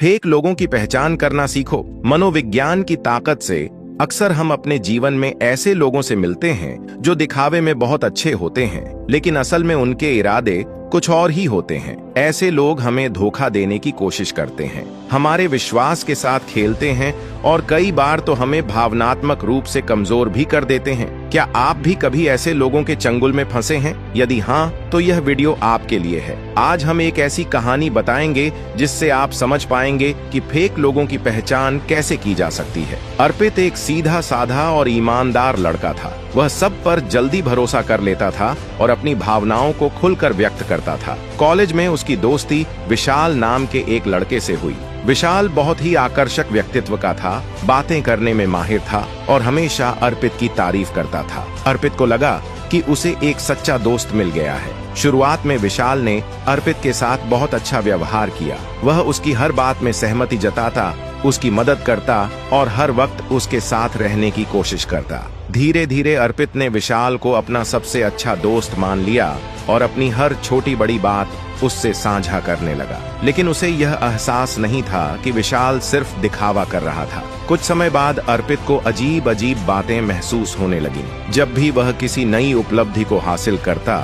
Fake लोगों की पहचान करना सीखो। मनोविज्ञान की ताकत से अक्सर हम अपने जीवन में ऐसे लोगों से मिलते हैं जो दिखावे में बहुत अच्छे होते हैं, लेकिन असल में उनके इरादे कुछ और ही होते हैं। ऐसे लोग हमें धोखा देने की कोशिश करते हैं, हमारे विश्वास के साथ खेलते हैं और कई बार तो हमें भावनात्मक रूप से कमजोर भी कर देते हैं। क्या आप भी कभी ऐसे लोगों के चंगुल में फंसे हैं? यदि हाँ, तो यह वीडियो आपके लिए है। आज हम एक ऐसी कहानी बताएंगे जिससे आप समझ पाएंगे कि फेक लोगों की पहचान कैसे की जा सकती है। अर्पित एक सीधा साधा और ईमानदार लड़का था। वह सब पर जल्दी भरोसा कर लेता था और अपनी भावनाओं को खुलकर व्यक्त करता था। कॉलेज में उसकी दोस्ती विशाल नाम के एक लड़के से हुई। विशाल बहुत ही आकर्षक व्यक्तित्व का था, बातें करने में माहिर था और हमेशा अर्पित की तारीफ करता था। अर्पित को लगा कि उसे एक सच्चा दोस्त मिल गया है। शुरुआत में विशाल ने अर्पित के साथ बहुत अच्छा व्यवहार किया। वह उसकी हर बात में सहमति जताता, उसकी मदद करता और हर वक्त उसके साथ रहने की कोशिश करता। धीरे धीरे अर्पित ने विशाल को अपना सबसे अच्छा दोस्त मान लिया और अपनी हर छोटी बड़ी बात उससे साझा करने लगा। लेकिन उसे यह एहसास नहीं था कि विशाल सिर्फ दिखावा कर रहा था। कुछ समय बाद अर्पित को अजीब अजीब बातें महसूस होने लगीं। जब भी वह किसी नई उपलब्धि को हासिल करता,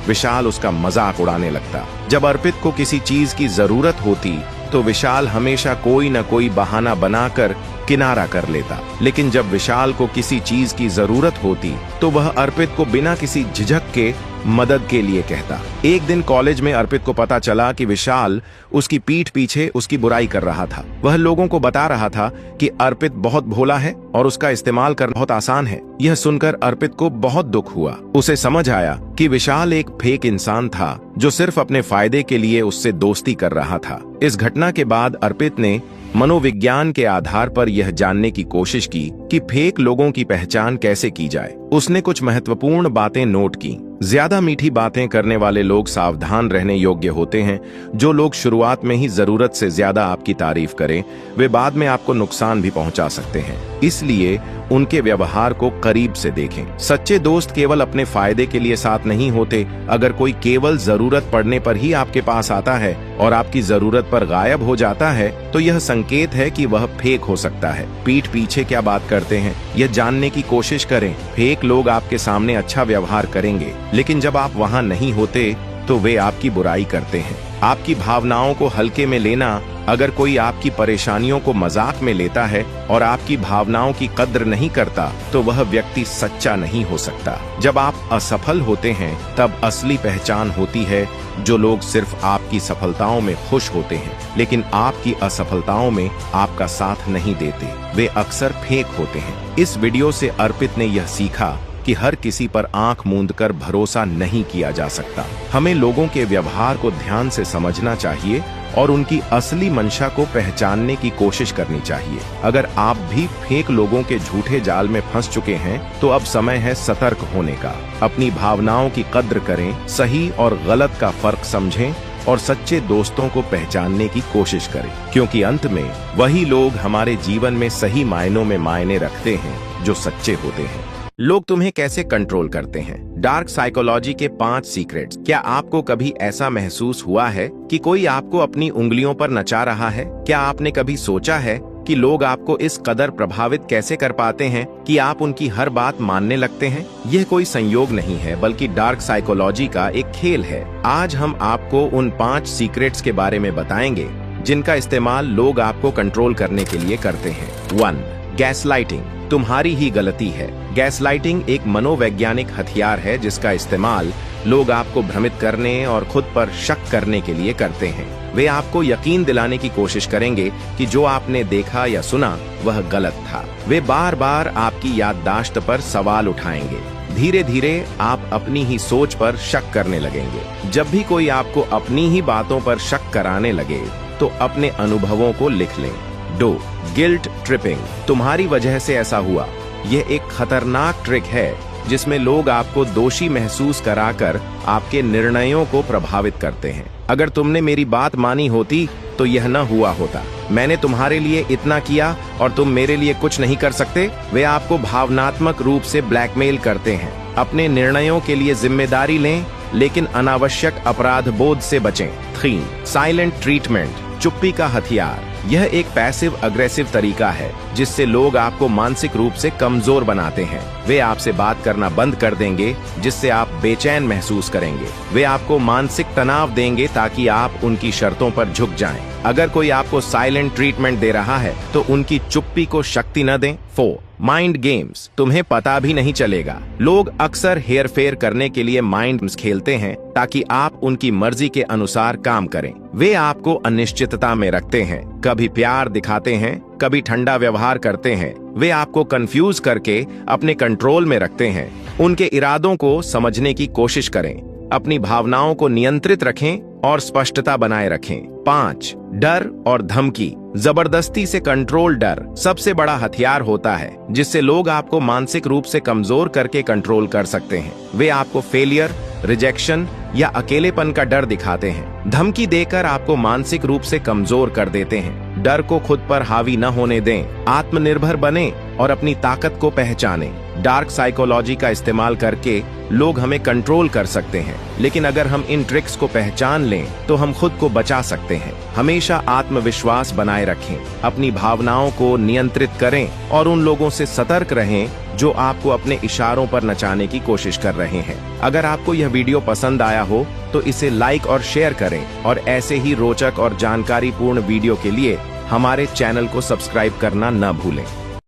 विशाल उसका मजाक उड़ाने लगता। जब अर्पित को किसी चीज की जरूरत होती तो विशाल हमेशा कोई न कोई बहाना बनाकर किनारा कर लेता। लेकिन जब विशाल को किसी चीज की जरूरत होती तो वह अर्पित को बिना किसी झिझक के मदद के लिए कहता। एक दिन कॉलेज में अर्पित को पता चला कि विशाल उसकी पीठ पीछे उसकी बुराई कर रहा था। वह लोगों को बता रहा था कि अर्पित बहुत भोला है और उसका इस्तेमाल करना बहुत आसान है। यह सुनकर अर्पित को बहुत दुख हुआ। उसे समझ आया कि विशाल एक फेक इंसान था जो सिर्फ अपने फायदे के लिए उससे दोस्ती कर रहा था। इस घटना के बाद अर्पित ने मनोविज्ञान के आधार पर यह जानने की कोशिश की कि फेक लोगों की पहचान कैसे की जाए। उसने कुछ महत्वपूर्ण बातें नोट की। ज्यादा मीठी बातें करने वाले लोग सावधान रहने योग्य होते हैं। जो लोग शुरुआत में ही जरूरत से ज्यादा आपकी तारीफ करें, वे बाद में आपको नुकसान भी पहुंचा सकते हैं। इसलिए उनके व्यवहार को करीब से देखें। सच्चे दोस्त केवल अपने फायदे के लिए साथ नहीं होते। अगर कोई केवल जरूरत पड़ने पर ही आपके पास आता है और आपकी जरूरत पर गायब हो जाता है, तो यह संकेत है कि वह फेक हो सकता है। पीठ पीछे क्या बात करते हैं, यह जानने की कोशिश करें। फेक लोग आपके सामने अच्छा व्यवहार करेंगे, लेकिन जब आप वहां नहीं होते तो वे आपकी बुराई करते हैं। आपकी भावनाओं को हल्के में लेना। अगर कोई आपकी परेशानियों को मजाक में लेता है और आपकी भावनाओं की कद्र नहीं करता, तो वह व्यक्ति सच्चा नहीं हो सकता। जब आप असफल होते हैं तब असली पहचान होती है। जो लोग सिर्फ आपकी सफलताओं में खुश होते हैं लेकिन आपकी असफलताओं में आपका साथ नहीं देते, वे अक्सर फेक होते हैं। इस वीडियो से अर्पित ने यह सीखा कि हर किसी पर आंख मूंद कर भरोसा नहीं किया जा सकता। हमें लोगों के व्यवहार को ध्यान से समझना चाहिए और उनकी असली मंशा को पहचानने की कोशिश करनी चाहिए। अगर आप भी फेक लोगों के झूठे जाल में फंस चुके हैं तो अब समय है सतर्क होने का। अपनी भावनाओं की कद्र करें, सही और गलत का फर्क समझें और सच्चे दोस्तों को पहचानने की कोशिश करें, क्योंकि अंत में वही लोग हमारे जीवन में सही मायनों में मायने रखते हैं जो सच्चे होते हैं। लोग तुम्हें कैसे कंट्रोल करते हैं? डार्क साइकोलॉजी के 5 सीक्रेट्स। क्या आपको कभी ऐसा महसूस हुआ है कि कोई आपको अपनी उंगलियों पर नचा रहा है? क्या आपने कभी सोचा है कि लोग आपको इस कदर प्रभावित कैसे कर पाते हैं कि आप उनकी हर बात मानने लगते हैं? यह कोई संयोग नहीं है, बल्कि डार्क साइकोलॉजी का एक खेल है। आज हम आपको उन 5 सीक्रेट्स के बारे में बताएंगे जिनका इस्तेमाल लोग आपको कंट्रोल करने के लिए करते हैं। 1. गैसलाइटिंग। तुम्हारी ही गलती है। गैसलाइटिंग एक मनोवैज्ञानिक हथियार है जिसका इस्तेमाल लोग आपको भ्रमित करने और खुद पर शक करने के लिए करते हैं। वे आपको यकीन दिलाने की कोशिश करेंगे कि जो आपने देखा या सुना वह गलत था। वे बार बार आपकी याददाश्त पर सवाल उठाएंगे। धीरे धीरे आप अपनी ही सोच पर शक करने लगेंगे। जब भी कोई आपको अपनी ही बातों पर शक कराने लगे तो अपने अनुभवों को लिख लें। 2. Guilt tripping. तुम्हारी वजह से ऐसा हुआ। यह एक खतरनाक ट्रिक है जिसमें लोग आपको दोषी महसूस कराकर आपके निर्णयों को प्रभावित करते हैं। अगर तुमने मेरी बात मानी होती तो यह न हुआ होता। मैंने तुम्हारे लिए इतना किया और तुम मेरे लिए कुछ नहीं कर सकते। वे आपको भावनात्मक रूप से ब्लैकमेल करते हैं। अपने निर्णयों के लिए जिम्मेदारी लें, लेकिन अनावश्यक अपराध बोध से बचें। 3. Silent treatment. चुप्पी का हथियार। यह एक पैसिव अग्रेसिव तरीका है जिससे लोग आपको मानसिक रूप से कमजोर बनाते हैं। वे आपसे बात करना बंद कर देंगे जिससे आप बेचैन महसूस करेंगे। वे आपको मानसिक तनाव देंगे ताकि आप उनकी शर्तों पर झुक जाएं। अगर कोई आपको साइलेंट ट्रीटमेंट दे रहा है तो उनकी चुप्पी को शक्ति न दें। 4. माइंड गेम्स, तुम्हें पता भी नहीं चलेगा। लोग अक्सर हेरफेर करने के लिए माइंड गेम्स खेलते हैं ताकि आप उनकी मर्जी के अनुसार काम करें। वे आपको अनिश्चितता में रखते हैं, कभी प्यार दिखाते हैं, कभी ठंडा व्यवहार करते हैं। वे आपको कंफ्यूज करके अपने कंट्रोल में रखते हैं। उनके इरादों को समझने की कोशिश करें, अपनी भावनाओं को नियंत्रित रखें और स्पष्टता बनाए रखें। 5. डर और धमकी, जबरदस्ती से कंट्रोल। डर सबसे बड़ा हथियार होता है जिससे लोग आपको मानसिक रूप से कमजोर करके कंट्रोल कर सकते हैं। वे आपको फेलियर, रिजेक्शन या अकेलेपन का डर दिखाते हैं। धमकी देकर आपको मानसिक रूप से कमजोर कर देते हैं। डर को खुद पर हावी न होने दें, आत्मनिर्भर बने और अपनी ताकत को पहचानें। डार्क साइकोलॉजी का इस्तेमाल करके लोग हमें कंट्रोल कर सकते हैं, लेकिन अगर हम इन ट्रिक्स को पहचान लें तो हम खुद को बचा सकते हैं। हमेशा आत्मविश्वास बनाए रखें, अपनी भावनाओं को नियंत्रित करें और उन लोगों से सतर्क रहें जो आपको अपने इशारों पर नचाने की कोशिश कर रहे हैं। अगर आपको यह वीडियो पसंद आया हो तो इसे लाइक और शेयर करें और ऐसे ही रोचक और जानकारीपूर्ण वीडियो के लिए हमारे चैनल को सब्सक्राइब करना न भूलें।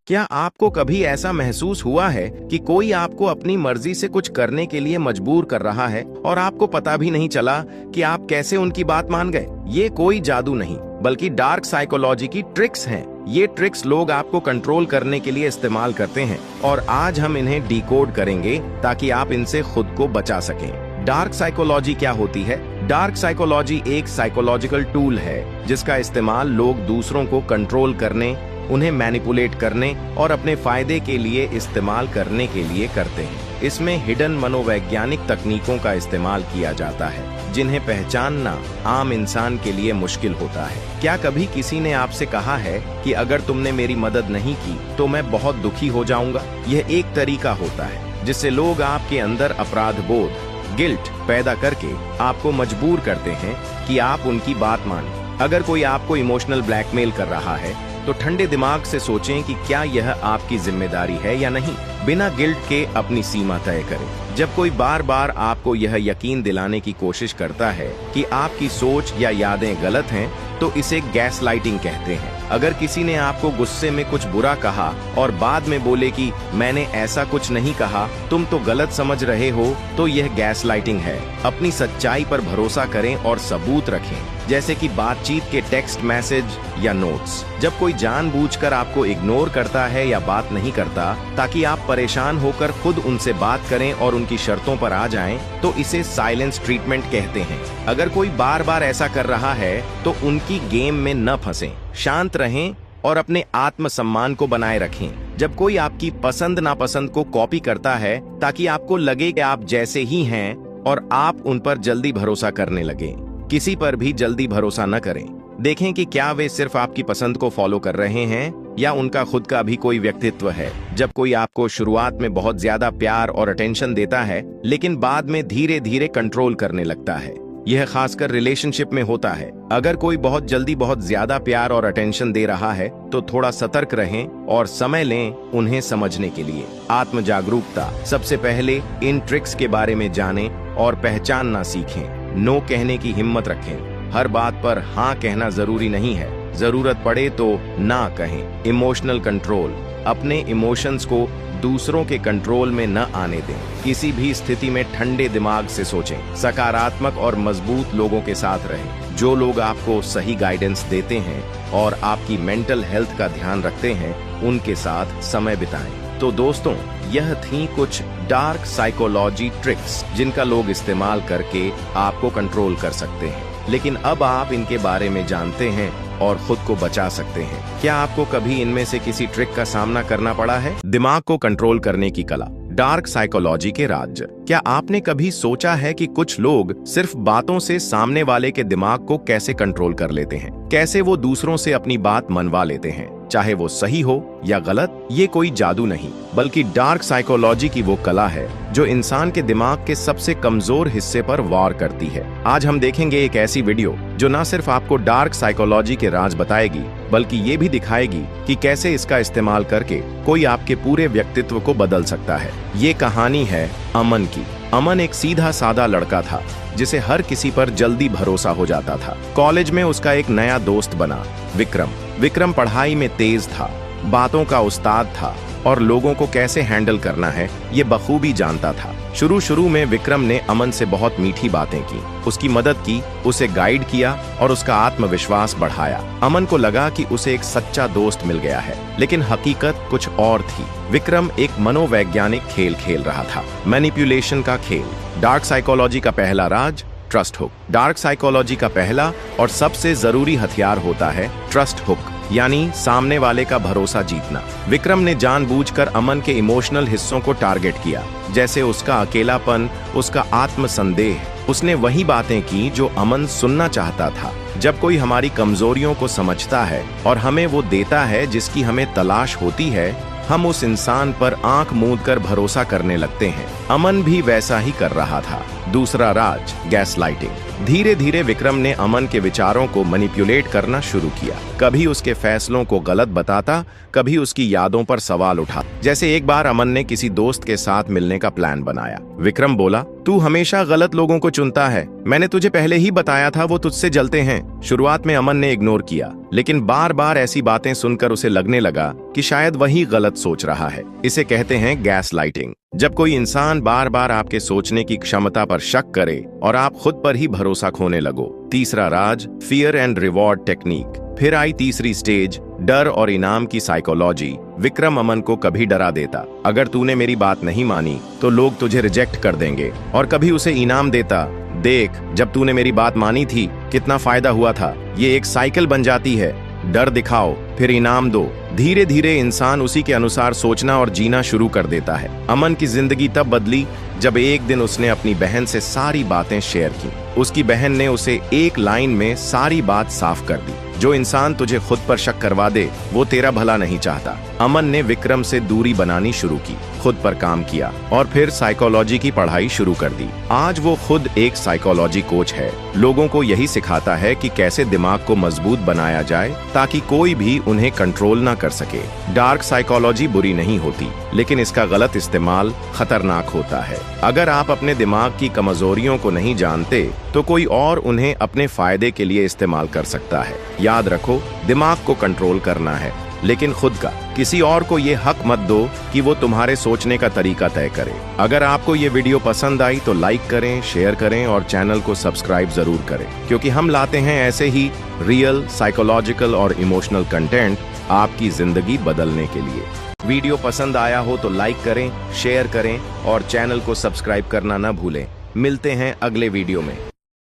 क्या आपको कभी ऐसा महसूस हुआ है कि कोई आपको अपनी मर्जी से कुछ करने के लिए मजबूर कर रहा है और आपको पता भी नहीं चला कि आप कैसे उनकी बात मान गए? ये कोई जादू नहीं बल्कि डार्क साइकोलॉजी की ट्रिक्स हैं। ये ट्रिक्स लोग आपको कंट्रोल करने के लिए इस्तेमाल करते हैं और आज हम इन्हें डिकोड करेंगे ताकि आप इनसे खुद को बचा सकें। डार्क साइकोलॉजी क्या होती है? डार्क साइकोलॉजी एक साइकोलॉजिकल टूल है जिसका इस्तेमाल लोग दूसरों को कंट्रोल करने, उन्हें मैनिपुलेट करने और अपने फायदे के लिए इस्तेमाल करने के लिए करते हैं। इसमें हिडन मनोवैज्ञानिक तकनीकों का इस्तेमाल किया जाता है जिन्हें पहचानना आम इंसान के लिए मुश्किल होता है। क्या कभी किसी ने आपसे कहा है कि अगर तुमने मेरी मदद नहीं की तो मैं बहुत दुखी हो जाऊंगा? यह एक तरीका होता है जिससे लोग आपके अंदर अपराध बोध, गिल्ट पैदा करके आपको मजबूर करते हैं कि आप उनकी बात मानें। अगर कोई आपको इमोशनल ब्लैकमेल कर रहा है तो ठंडे दिमाग से सोचें कि क्या यह आपकी जिम्मेदारी है या नहीं। बिना गिल्ट के अपनी सीमा तय करें। जब कोई बार बार आपको यह यकीन दिलाने की कोशिश करता है कि आपकी सोच या यादें गलत हैं तो इसे गैसलाइटिंग कहते हैं। अगर किसी ने आपको गुस्से में कुछ बुरा कहा और बाद में बोले कि मैंने ऐसा कुछ नहीं कहा, तुम तो गलत समझ रहे हो, तो यह गैसलाइटिंग है। अपनी सच्चाई पर भरोसा करें और सबूत रखें, जैसे कि बातचीत के टेक्स्ट मैसेज या नोट्स। जब कोई जानबूझकर आपको इग्नोर करता है या बात नहीं करता ताकि आप परेशान होकर खुद उनसे बात करें और उनकी शर्तों पर आ जाएं, तो इसे साइलेंस ट्रीटमेंट कहते हैं। अगर कोई बार बार ऐसा कर रहा है तो उनकी गेम में न फंसें, शांत रहें और अपने आत्मसम्मान को बनाए रखें। जब कोई आपकी पसंद नापसंद को कॉपी करता है ताकि आपको लगे कि आप जैसे ही हैं और आप उन पर जल्दी भरोसा करने लगे। किसी पर भी जल्दी भरोसा न करें। देखें कि क्या वे सिर्फ आपकी पसंद को फॉलो कर रहे हैं या उनका खुद का भी कोई व्यक्तित्व है। जब कोई आपको शुरुआत में बहुत ज्यादा प्यार और अटेंशन देता है लेकिन बाद में धीरे धीरे कंट्रोल करने लगता है, यह खासकर रिलेशनशिप में होता है। अगर कोई बहुत जल्दी बहुत ज्यादा प्यार और अटेंशन दे रहा है तो थोड़ा सतर्क रहें और समय लें उन्हें समझने के लिए। आत्म जागरूकता, सबसे पहले इन ट्रिक्स के बारे में जानें और पहचानना सीखें। नो कहने की हिम्मत रखें। हर बात पर हाँ कहना जरूरी नहीं है, जरूरत पड़े तो ना कहें। इमोशनल कंट्रोल, अपने इमोशंस को दूसरों के कंट्रोल में न आने दें। किसी भी स्थिति में ठंडे दिमाग से सोचें। सकारात्मक और मजबूत लोगों के साथ रहें, जो लोग आपको सही गाइडेंस देते हैं और आपकी मेंटल हेल्थ का ध्यान रखते हैं, उनके साथ समय बिताएं। तो दोस्तों, यह थी कुछ डार्क साइकोलॉजी ट्रिक्स जिनका लोग इस्तेमाल करके आपको कंट्रोल कर सकते हैं, लेकिन अब आप इनके बारे में जानते हैं और खुद को बचा सकते हैं। क्या आपको कभी इनमें से किसी ट्रिक का सामना करना पड़ा है? दिमाग को कंट्रोल करने की कला, डार्क साइकोलॉजी के राज्य। क्या आपने कभी सोचा है कि कुछ लोग सिर्फ बातों से सामने वाले के दिमाग को कैसे कंट्रोल कर लेते हैं? कैसे वो दूसरों से अपनी बात मनवा लेते हैं? चाहे वो सही हो या गलत। ये कोई जादू नहीं, बल्कि डार्क साइकोलॉजी की वो कला है जो इंसान के दिमाग के सबसे कमजोर हिस्से पर वार करती है। आज हम देखेंगे एक ऐसी वीडियो जो न सिर्फ आपको डार्क साइकोलॉजी के राज बताएगी, बल्कि ये भी दिखाएगी कि कैसे इसका इस्तेमाल करके कोई आपके पूरे व्यक्तित्व को बदल सकता है। ये कहानी है अमन की। अमन एक सीधा साधा लड़का था जिसे हर किसी पर जल्दी भरोसा हो जाता था। कॉलेज में उसका एक नया दोस्त बना, विक्रम। विक्रम पढ़ाई में तेज था, बातों का उस्ताद था और लोगों को कैसे हैंडल करना है ये बखूबी जानता था। शुरू में विक्रम ने अमन से बहुत मीठी बातें की, उसकी मदद की, उसे गाइड किया और उसका आत्मविश्वास बढ़ाया। अमन को लगा कि उसे एक सच्चा दोस्त मिल गया है, लेकिन हकीकत कुछ और थी। विक्रम एक मनोवैज्ञानिक खेल खेल रहा था, मैनिपुलेशन का खेल। डार्क साइकोलॉजी का पहला राज, ट्रस्ट हुक। डार्क साइकोलॉजी का पहला और सबसे जरूरी हथियार होता है ट्रस्ट हुक, यानी सामने वाले का भरोसा जीतना। विक्रम ने जानबूझकर अमन के इमोशनल हिस्सों को टारगेट किया, जैसे उसका अकेलापन, उसका आत्मसंदेह। उसने वही बातें की जो अमन सुनना चाहता था। जब कोई हमारी कमजोरियों को समझता है और हमें वो देता है जिसकी हमें तलाश होती है, हम उस इंसान पर आंख मूंद कर भरोसा करने लगते हैं। अमन भी वैसा ही कर रहा था। दूसरा राज, गैसलाइटिंग। धीरे धीरे विक्रम ने अमन के विचारों को मैनिपुलेट करना शुरू किया। कभी उसके फैसलों को गलत बताता, कभी उसकी यादों पर सवाल उठा। जैसे एक बार अमन ने किसी दोस्त के साथ मिलने का प्लान बनाया। विक्रम बोला, तू हमेशा गलत लोगों को चुनता है, मैंने तुझे पहले ही बताया था वो तुझसे जलते हैं। शुरुआत में अमन ने इग्नोर किया, लेकिन बार बार ऐसी बातें सुनकर उसे लगने लगा कि शायद वही गलत सोच रहा है। इसे कहते हैं गैसलाइटिंग। जब कोई इंसान बार बार आपके सोचने की क्षमता पर शक करे और आप खुद पर ही भरोसा खोने लगो। तीसरा राज, फियर एंड रिवॉर्ड टेक्निक। फिर आई तीसरी स्टेज, डर और इनाम की साइकोलॉजी। विक्रम अमन को कभी डरा देता, अगर तूने मेरी बात नहीं मानी तो लोग तुझे रिजेक्ट कर देंगे। और कभी उसे इनाम देता, देख जब तूने मेरी बात मानी थी कितना फायदा हुआ था। ये एक साइकिल बन जाती है, डर दिखाओ फिर इनाम दो। धीरे धीरे इंसान उसी के अनुसार सोचना और जीना शुरू कर देता है। अमन की जिंदगी तब बदली जब एक दिन उसने अपनी बहन से सारी बातें शेयर की। उसकी बहन ने उसे एक लाइन में सारी बात साफ कर दी, जो इंसान तुझे खुद पर शक करवा दे वो तेरा भला नहीं चाहता। अमन ने विक्रम से दूरी बनानी शुरू की, खुद पर काम किया और फिर साइकोलॉजी की पढ़ाई शुरू कर दी। आज वो खुद एक साइकोलॉजी कोच है, लोगों को यही सिखाता है कि कैसे दिमाग को मजबूत बनाया जाए ताकि कोई भी उन्हें कंट्रोल ना कर सके। डार्क साइकोलॉजी बुरी नहीं होती, लेकिन इसका गलत इस्तेमाल खतरनाक होता है। अगर आप अपने दिमाग की कमजोरियों को नहीं जानते तो कोई और उन्हें अपने फायदे के लिए इस्तेमाल कर सकता है। याद रखो, दिमाग को कंट्रोल करना है, लेकिन खुद का। किसी और को ये हक मत दो कि वो तुम्हारे सोचने का तरीका तय करे। अगर आपको ये वीडियो पसंद आई तो लाइक करें, शेयर करें और चैनल को सब्सक्राइब जरूर करें, क्योंकि हम लाते हैं ऐसे ही रियल, साइकोलॉजिकल और इमोशनल कंटेंट आपकी जिंदगी बदलने के लिए। वीडियो पसंद आया हो तो लाइक करें, शेयर करें और चैनल को सब्सक्राइब करना न भूलें। मिलते हैं अगले वीडियो में।